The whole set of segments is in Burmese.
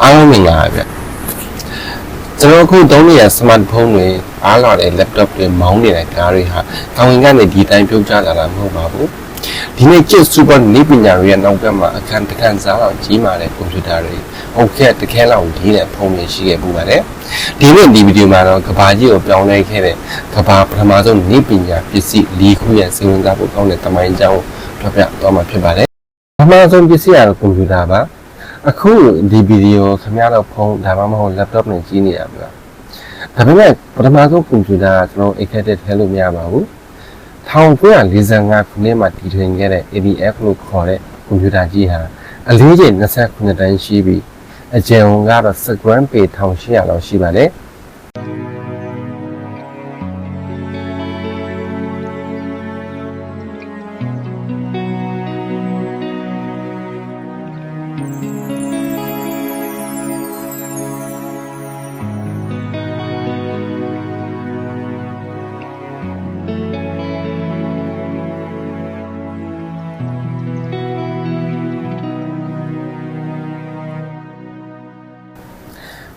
အားလုံးမင်္ဂလာပါဗျကျွန်တော်အခုသုံးနေတဲ့ smartphone တွေအားလာတဲ့ laptop တွေမောင်းနေတဲ့ကားတွေဟာကောင်းကင်ကနေဒီတိုင်းပြုတ်ကျလာတာမဟုတ်ပါဘူးဒီနေ့ chip super နည်းပညာတွေရဲ့နောက်ကမှအခန်းတစ်ခန်းစားတော့ကြီးမာတဲ့ computer တွေဟုတ်ကဲ့တခဲလောက်ကြီးတဲ့ဖုန်းတွေရှိခဲ့ပူပါတယ်ဒီနေ့ဒီဗီဒီယိုမှာတော့ကဘာကြီးကိုပြောင်းလဲခဲ့တဲ့ကဘာပထမဆုံးနည်းပညာပစ္စည်း၄ခုရဲ့စိတ်ဝင်စားဖို့ကောင်းတဲ့တမိုင်းကြောင်းကိုပြောပြသွားမှာဖြစ်ပါတယ်ပထမဆုံးပစ္စည်းကတော့ computer ပါအခုဒီဗီဒီယိုခင်ဗျားတို့ဖုန်းဒါမှမဟုတ် laptop နဲ့ကြီးနေရပြီလားဒါပေမဲ့ပထမဆုံး computer ကကျွန်တော်အိတ်ခက်တဲ့ထဲလို့မရပါဘူး1945ခုနှစ်မှာတည်ထွင်ခဲ့တဲ့ ABF လို့ခေါ်တဲ့ computer ကြီးဟာအလေးချိန်29တန်းရှိပြီးအကျယ်ဝန်းကတော့10 gram ပေ1800လောက်ရှိပါတယ်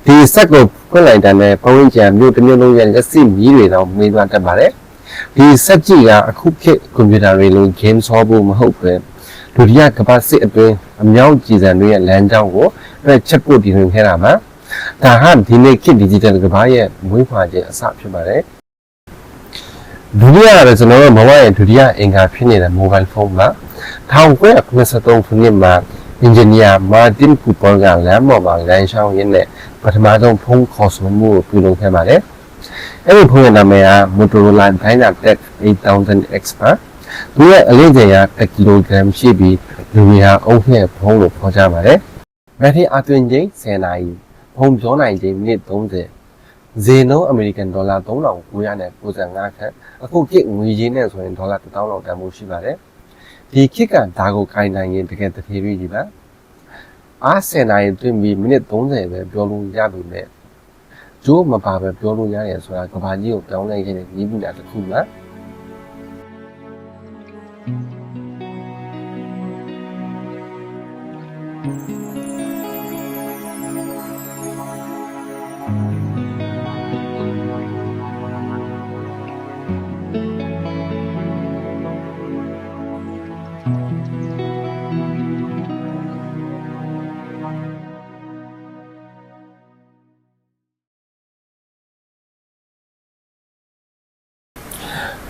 ဒီစက်ကိုဖွင့်လိုက်တဲ့နဲ့ပုံဝင်ကြံမျိုးတစ်မျိုးလုံးရဲ့လက်စီမြည်တွေတော့မေးသွားတတ်ပါတယ်ဒီစက်ကြီးကအခုခေတ်ကွန်ပျူတာတွေလို game ဆောဖို့မဟုတ်ပဲဒုတိယကမ္ဘာစစ်အတွင်းအမြောက်ကြည်စံတွေရဲ့လမ်းကြောင်းကိုချက်ဖို့တည်ထွင်ခဲ့တာပါဒါဟာဒီနေ့ခေတ် digital ကမ္ဘာရဲ့မွေးဖွားခြင်းအစဖြစ်ပါတယ်ဒုတိယကတော့ကျွန်တော်တို့ဘဝရဲ့ဒုတိယအင်္ဂါဖြစ်နေတဲ့ mobile phone မှာ1993ခုနှစ်မှာengineer Martin Cooper ကလမ်းပေါ်မှာလမ်းရှောင်းရင်းနဲ့ပထမဆုံးဖုန်းခေါ်ဆိုမှုကိုပြုလုပ်ခဲ့ပါတယ်။အဲဒီဖုန်းရဲ့နာမည်က Motorola Dynatec 8000X ပါ။သူရဲ့အလေးချိန်က1 kg ရှိပြီးလူတွေဟာအုံးနဲ့ဖုန်းလို့ခေါ်ကြပါတယ်။ဘက်ထရီအသွင်ချိန်10နာရီဖုန်းပြောနိုင်ချိန်မိနစ်30ဈေးနှုန်းအမေရိကန်ဒေါ်လာ3995ခန့်အခုခေတ်ငွေကြေးနဲ့ဆိုရင်ဒေါ်လာ1000လောက်တန်ဖိုးရှိပါတယ်။ဒီခေတ်ကဒါကိုခိုင်းနိုင်ရင်တကယ်တထေးကြီးပါအား10နာရီတွင်ပြီးမိနစ်30ပဲပြောလို့ရပြီမဲ့ကျိုးမပါပဲပြောလို့ရတယ်ဆိုတာကဘာကြီးကိုပြောင်းလဲခဲ့တဲ့နည်းပညာတစ်ခုလား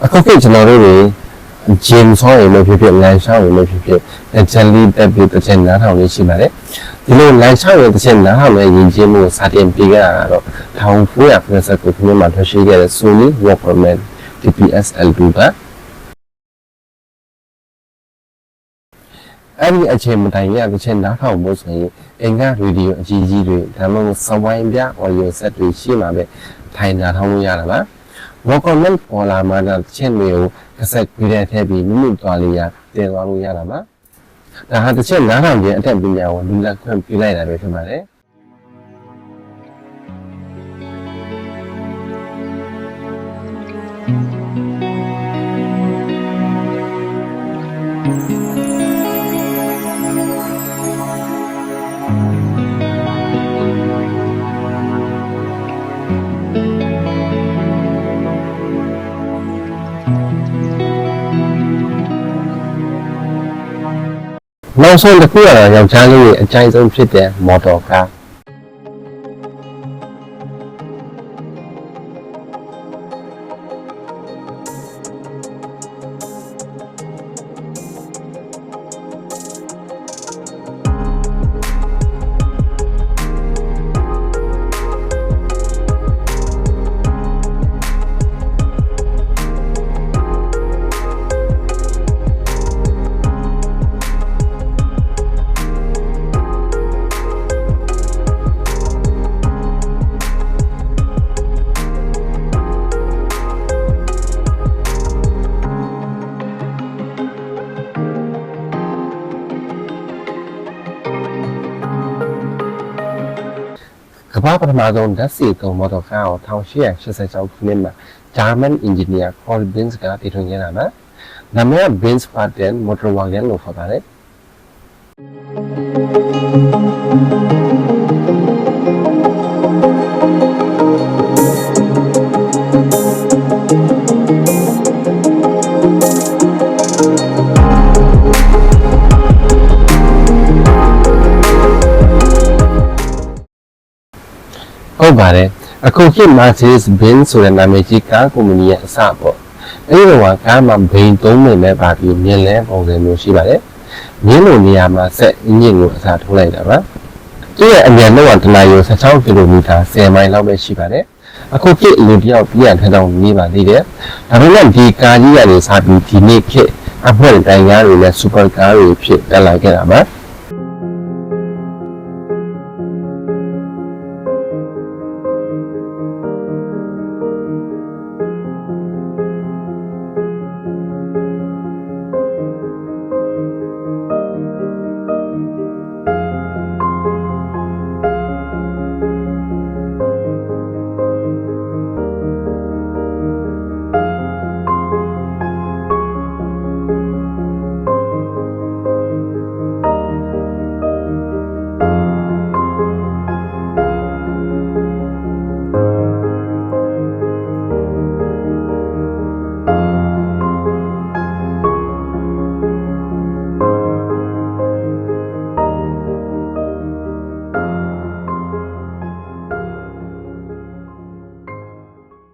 အခုခေတ်ကျွန်တော်တို့တွေဂျင်းဆောရင်လည်းဖြစ်ဖြစ်လန်ရှောင်းရင်လည်းဖြစ်ဖြစ်ဂျန်လီတက်ပြီးတစ်ချက်နားထောင်လေးရှိပါတယ်ဒီလိုလန်ရှောင်းရင်တစ်ချက်နားထောင်လေးယဉ်ကျေးမှုစာတင်ပေးကြတာတော့1959ခုနှစ်မှာထွက်ရှိခဲ့တဲ့ Sony Walkman TPS-L2 ပါအဲ့ဒီအချိန်မတိုင်ရတစ်ချက်နားထောင်ဖို့ဆိုရင်အင်္ဂါရေဒီယိုအကြီးကြီးတွေဒါမှမဟုတ်စဝိုင်းပြ audio set တွေရှိမှပဲထိုင်နားထောင်လို့ရတာပါWalkman ပေါ်လာမှတော့ချက်မျိုးကစက်ပြီးတဲ့ထည့်ပြီးမိမိသွားလေးရတင်သွားလို့ရတာပါဒါဟာတစ်ချက်နားထောင်ခြင်းအထက်ပညာကိုလူလက်ခွင့်ပြလိုက်တာပဲဖြစ်ပါတယ်နောက်ဆုံးတစ်ခုကတော့ယောက်ျားလေးရဲ့အကြိုက်ဆုံးဖြစ်တဲ့မော်တော်ကားကမ္ဘာပထမဆုံးဓာတ်ဆီသုံးမော်တော်ကားကို1886ခုနှစ်မှာ German engineer Carl Benz ကတည်ထွင်ခဲ့တာပါ။နာမည်က Benz Patent Motorwagen လို့ခေါ်ပါတယ်။ ဟုတ်ပါတယ်အခုခေတ် Mercedes-Benz ဆိုတဲ့နာမည်ကြီးကားကုမ္ပဏီရဲ့အစပေါ့အဲဒီတော့ကားမှာဘိန်းသုံးမိနဲ့ပါပြီးမြင်လဲပုံစံမျိုးရှိပါတယ်မြင်းလိုနေရာမှာဆက်အင်ဂျင်ကိုအစားထိုးလိုက်တာပါသူ့ရဲ့အမြန်လောက်တနာရီ16ကီလိုမီတာ10မိုင်လောက်ပဲရှိပါတယ်အခုခေတ်လူတယောက်ပြည့်ထထောင်နေပါသေးတယ်ဒါပေမဲ့ဒီကားကြီးကနေစပြီးဒီနေ့ခေတ်အဖွဲ့တိုင်းကားတွေနဲ့စူပါကားတွေဖြစ်တက်လာခဲ့တာပါ